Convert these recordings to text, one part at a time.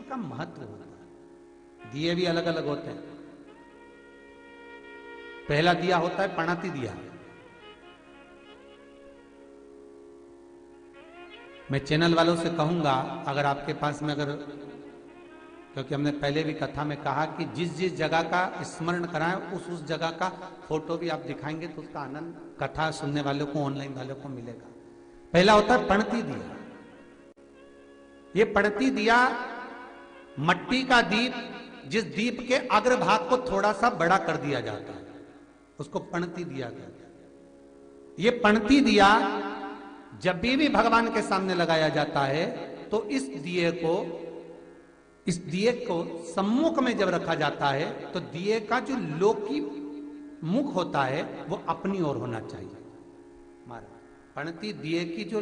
का महत्व होता है। दिए भी अलग अलग होते हैं। पहला दिया होता है पणाती दिया। मैं चैनल वालों से कहूंगा, अगर आपके पास में अगर, क्योंकि हमने पहले भी कथा में कहा कि जिस जिस जगह का स्मरण कराएं उस जगह का फोटो भी आप दिखाएंगे तो उसका आनंद कथा सुनने वालों को, ऑनलाइन वालों को मिलेगा। पहला होता है पणती दिया। ये पणती दिया मट्टी का दीप, जिस दीप के अग्रभाग को थोड़ा सा बड़ा कर दिया जाता है, उसको पणती दिया कहते हैं। ये पणती दिया जब भी भगवान के सामने लगाया जाता है तो इस दिए को सम्मुख में जब रखा जाता है तो दिए का जो लौकी मुख होता है वो अपनी ओर होना चाहिए। पणती दिए की जो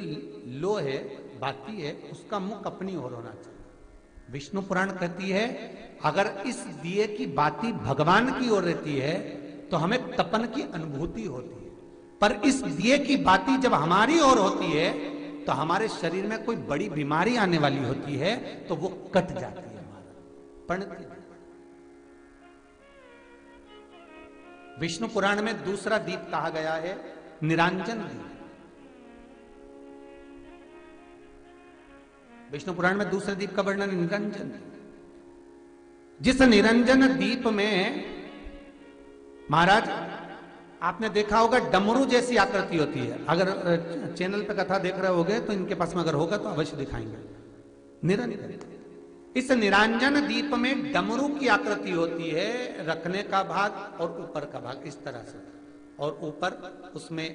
लो है, बाती है, उसका मुख अपनी ओर होना चाहिए। विष्णु पुराण कहती है अगर इस दिए की बाती भगवान की ओर रहती है तो हमें तपन की अनुभूति होती है, पर इस दिए की बाती जब हमारी ओर होती है तो हमारे शरीर में कोई बड़ी बीमारी आने वाली होती है तो वो कट जाती है हमारा। पणती विष्णु पुराण में दूसरा दीप कहा गया है निरांजन दीप। विष्णु पुराण में दूसरे दीप का वर्णन निरंजन। जिस निरंजन दीप में महाराज आपने देखा होगा डमरू जैसी आकृति होती है। अगर चैनल पे कथा देख रहे होगे तो इनके पास में अगर होगा तो अवश्य दिखाएंगे। निरंजन, इस निरंजन दीप में डमरू की आकृति होती है, रखने का भाग और ऊपर का भाग इस तरह से, और ऊपर उसमें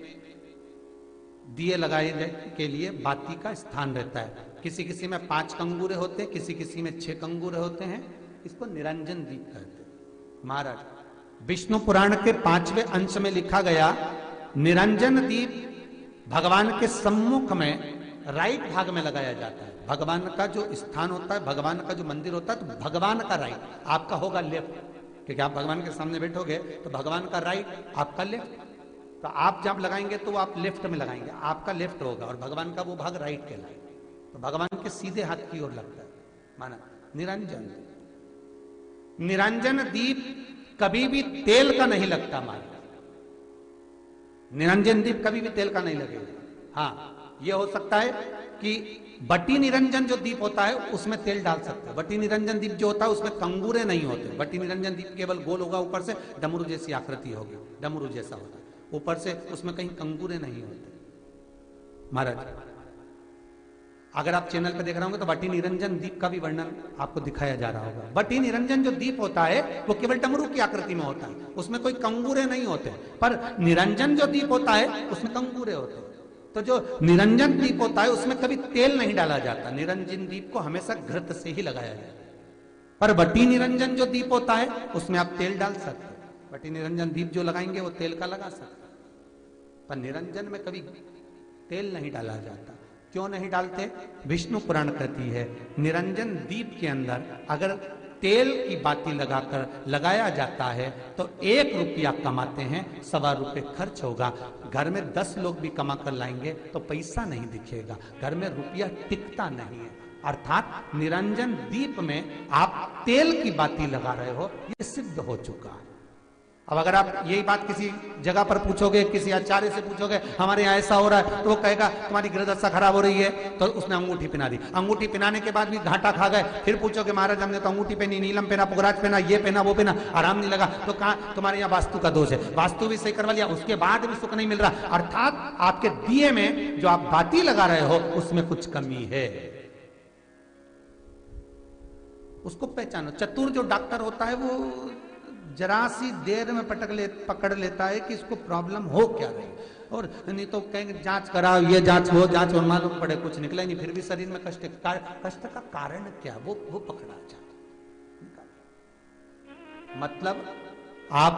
दिए लगाए के लिए बाती का स्थान रहता है। किसी किसी में 5 कंगूरे होते हैं, किसी किसी में 6 कंगूरे होते हैं। इसको निरंजन दीप कहते हैं। महाराज विष्णु पुराण के 5वें अंश में लिखा गया निरंजन दीप भगवान के सम्मुख में राइट भाग में लगाया जाता है। भगवान का जो स्थान होता है, भगवान का जो मंदिर होता है, तो भगवान का राइट, आपका होगा लेफ्ट, क्योंकि आप भगवान के सामने बैठोगे तो भगवान का राइट, आपका लेफ्ट। तो आप जब लगाएंगे तो आप लेफ्ट में लगाएंगे, आपका लेफ्ट होगा और भगवान का वो भाग राइट कहलाएगा। तो भगवान के सीधे हाथ की ओर लगता है। माना निरंजन, निरंजन दीप कभी भी तेल का नहीं लगता। माना निरंजन दीप कभी भी तेल का नहीं लगेगा। हाँ, यह हो सकता है कि बटी निरंजन जो दीप होता है उसमें तेल डाल सकते हैं। बटी निरंजन दीप जो होता है उसमें कंगूरे नहीं होते। बटी निरंजन दीप केवल गोल होगा, ऊपर से डमरू जैसी आकृति होगी, डमरू जैसा होता है, ऊपर से उसमें कहीं कंगूरे नहीं होते। महाराज अगर आप चैनल पे देख रहे होंगे तो बटी निरंजन दीप का भी वर्णन आपको दिखाया जा रहा होगा। बटी निरंजन जो दीप होता है वो केवल डमरू की आकृति में होता है, उसमें कोई कंगूरे नहीं होते। पर निरंजन जो दीप होता है उसमें कंगूरे होते हैं। तो जो निरंजन दीप होता है उसमें कभी तेल नहीं डाला जाता। निरंजन दीप को हमेशा घृत से ही लगाया जाता है। पर बटी निरंजन जो दीप होता है उसमें आप तेल डाल सकते हैं। बटी निरंजन दीप जो लगाएंगे वो तेल का लगा सकते हैं, पर निरंजन में कभी तेल नहीं डाला जाता। क्यों नहीं डालते? विष्णु पुराण कहती है निरंजन दीप के अंदर अगर तेल की बाती लगाया जाता है तो 1 रुपया कमाते हैं, 1.25 रुपये खर्च होगा। घर में 10 लोग भी कमा कर लाएंगे तो पैसा नहीं दिखेगा, घर में रुपया टिकता नहीं है। अर्थात निरंजन दीप में आप तेल की बाती लगा रहे हो, ये सिद्ध हो चुका है। अब अगर आप यही बात किसी जगह पर पूछोगे, किसी आचार्य से पूछोगे हमारे यहाँ ऐसा हो रहा है, तो वो कहेगा तुम्हारी गृहदशा खराब हो रही है, तो उसने अंगूठी पहना दी। अंगूठी पहनाने के बाद भी घाटा खा गए। फिर पूछोगे महाराज हमने तो अंगूठी पहनी, नीलम पहना, पुगराज पहना, ये पहना, वो पहना, आराम नहीं लगा, तो कहा तुम्हारे यहाँ वास्तु का दोष है। वास्तु भी सही करवा लिया, उसके बाद भी सुख नहीं मिल रहा। अर्थात आपके दिए में जो आप बाती लगा रहे हो उसमें कुछ कमी है, उसको पहचानो। चतुर जो डॉक्टर होता है वो जरा सी देर में पकड़ लेता है कि इसको प्रॉब्लम हो क्या रही, और नहीं तो कहेंगे जांच कराओ, ये जांच वो जांच, और मालूम पड़े कुछ निकला नहीं, फिर भी शरीर में कष्ट का कारण क्या वो पकड़ा जाता। मतलब आप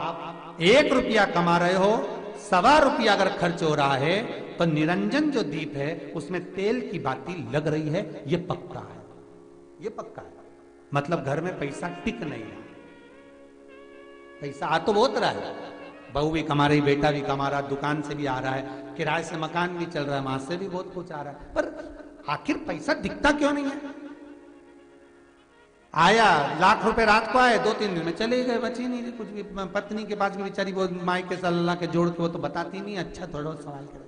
1 रुपया कमा रहे हो, 1.25 रुपया अगर खर्च हो रहा है तो निरंजन जो दीप है उसमें तेल की बाती लग रही है, ये पक्का है, ये पक्का है। मतलब घर में पैसा टिक नहीं है। पैसा आ तो बहुत रहा है, बहू भी कमा रही, बेटा भी कमा रहा, दुकान से भी आ रहा है, किराए से मकान भी चल रहा है, वहां से भी बहुत कुछ आ रहा है, पर आखिर पैसा दिखता क्यों नहीं है? आया, लाख रुपए रात को आए, 2-3 दिन में चले गए, बची नहीं कुछ भी। पत्नी के पास भी बेचारी वो माई के सल्ला के जोड़ के वो तो बताती नहीं, अच्छा थोड़ा सवाल कर,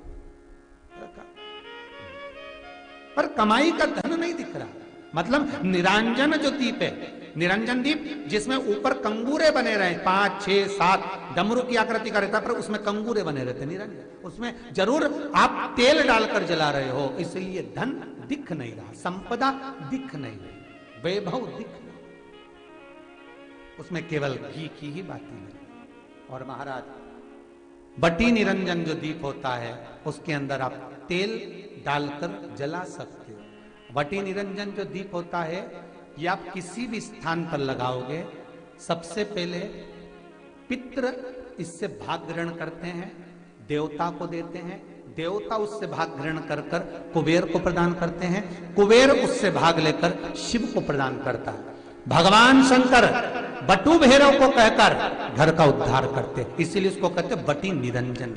पर कमाई का धन नहीं दिख रहा। मतलब निरंजन जो दीप है, निरंजन दीप जिसमें ऊपर कंगूरे बने रहे 5, 6, 7 डमरू की आकृति का रहता, पर उसमें कंगूरे बने रहते निरंजन, उसमें जरूर आप तेल डालकर जला रहे हो, इसलिए धन दिख नहीं रहा, संपदा दिख नहीं रही, वैभव दिख नहीं, उसमें केवल घी की ही बातें नहीं। और महाराज बटी निरंजन जो दीप होता है उसके अंदर आप तेल डालकर जला सकते हो। बटी निरंजन जो दीप होता है ये आप किसी भी स्थान पर लगाओगे, सबसे पहले पितृ इससे भाग ग्रहण करते हैं, देवता को देते हैं, देवता उससे भाग ग्रहण कर कर कुबेर को प्रदान करते हैं, कुबेर उससे भाग लेकर शिव को प्रदान करता है। भगवान शंकर बटु भैरव को कहकर घर का उद्धार करते, इसीलिए उसको कहते बटी निरंजन।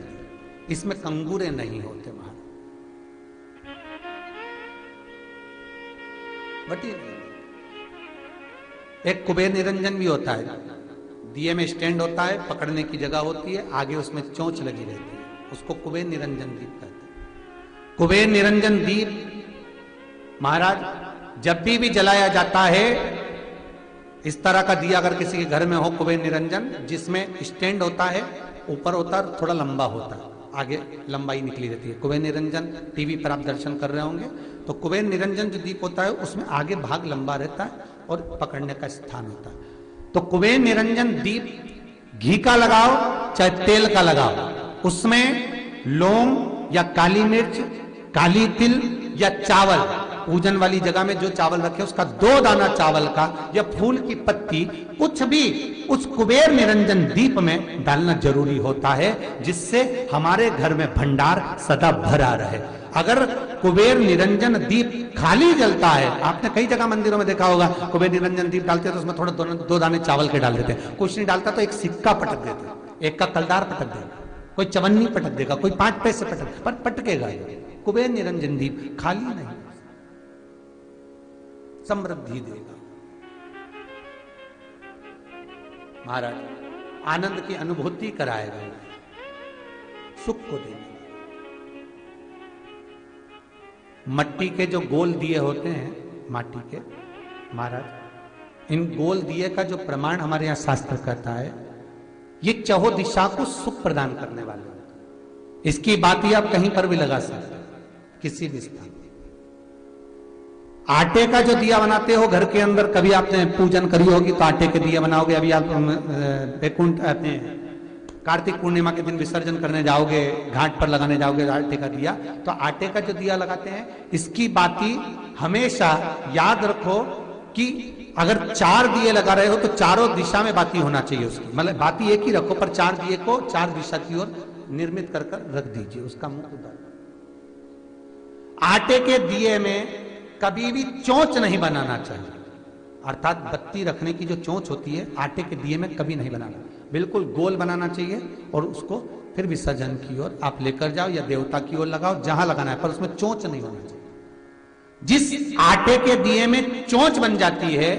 इसमें कंगूरे नहीं होते महाराज, बटी। एक कुबेर निरंजन भी होता है, दिए में स्टैंड होता है, पकड़ने की जगह होती है, आगे उसमें चोंच लगी रहती है, उसको कुबेर निरंजन दीप कहते हैं। कुबेर निरंजन दीप महाराज जब भी जलाया जाता है, इस तरह का दिया अगर किसी के घर में हो कुबेर निरंजन, जिसमें स्टैंड होता है, ऊपर होता है, थोड़ा लंबा होता है, आगे लंबाई निकली रहती है। कुबेर निरंजन टीवी पर आप दर्शन कर रहे होंगे, तो कुबेर निरंजन जो दीप होता है उसमें आगे भाग लंबा रहता है और पकड़ने का स्थान होता है। तो कुबेर निरंजन दीप घी का लगाओ चाहे तेल का लगाओ, उसमें लौंग या काली मिर्च, काली तिल या चावल, पूजन वाली जगह में जो चावल रखे उसका 2 दाना चावल का या फूल की पत्ती, कुछ भी उस कुबेर निरंजन दीप में डालना जरूरी होता है, जिससे हमारे घर में भंडार सदा भरा रहे। अगर कुबेर निरंजन दीप खाली जलता है, आपने कई जगह मंदिरों में देखा होगा, कुबेर निरंजन दीप डालते हैं तो उसमें थोड़ा 2 दाने चावल के डाल देते हैं, कुछ नहीं डालता तो एक सिक्का पटक देते, एक का कलदार पटक देगा, कोई चवन्नी पटक देगा, कोई 5 पैसे पटक, पर पटकेगा। कुबेर निरंजन दीप खाली नहीं, समृद्धि देगा। महाराज आनंद की अनुभूति कराएगा, सुख को देगा। मट्टी के जो गोल दिए होते हैं, माटी के, महाराज इन गोल दिए का जो प्रमाण हमारे यहां शास्त्र कहता है, ये चहो दिशा को सुख प्रदान करने वाले होते हैं। इसकी बात ही आप कहीं पर भी लगा सकते हैं, किसी भी स्थान। आटे का जो दिया बनाते हो घर के अंदर, कभी आपने पूजन करी होगी तो आटे के दिया बनाओगे। अभी आप वैकुंठ अपने कार्तिक पूर्णिमा के दिन विसर्जन करने जाओगे, घाट पर लगाने जाओगे आटे का दिया, तो आटे का जो दिया लगाते हैं, इसकी बाती हमेशा याद रखो कि अगर 4 दिए लगा रहे हो तो चारों दिशा में बाती होना चाहिए उसकी, मतलब बाती एक ही रखो पर 4 दिए को 4 दिशा की ओर निर्मित कर रख दीजिए, उसका मुख उधर। आटे के दिए में कभी भी चोंच नहीं बनाना चाहिए, अर्थात बत्ती रखने की जो चोंच होती है आटे के दिए में कभी नहीं बनाना, बिल्कुल गोल बनाना चाहिए और उसको फिर विसर्जन की ओर आप लेकर जाओ या देवता की ओर लगाओ, जहां लगाना है, पर उसमें चोंच नहीं होना चाहिए। जिस आटे के दिए में चोंच बन जाती है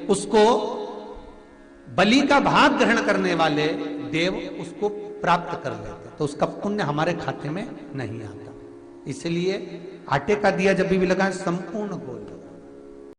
उसको बलि का भाग ग्रहण करने वाले देव उसको प्राप्त कर लेते, तो उसका पुण्य हमारे खाते में नहीं आता। इसलिए आटे का दिया जब भी लगाएं संपूर्ण गोल,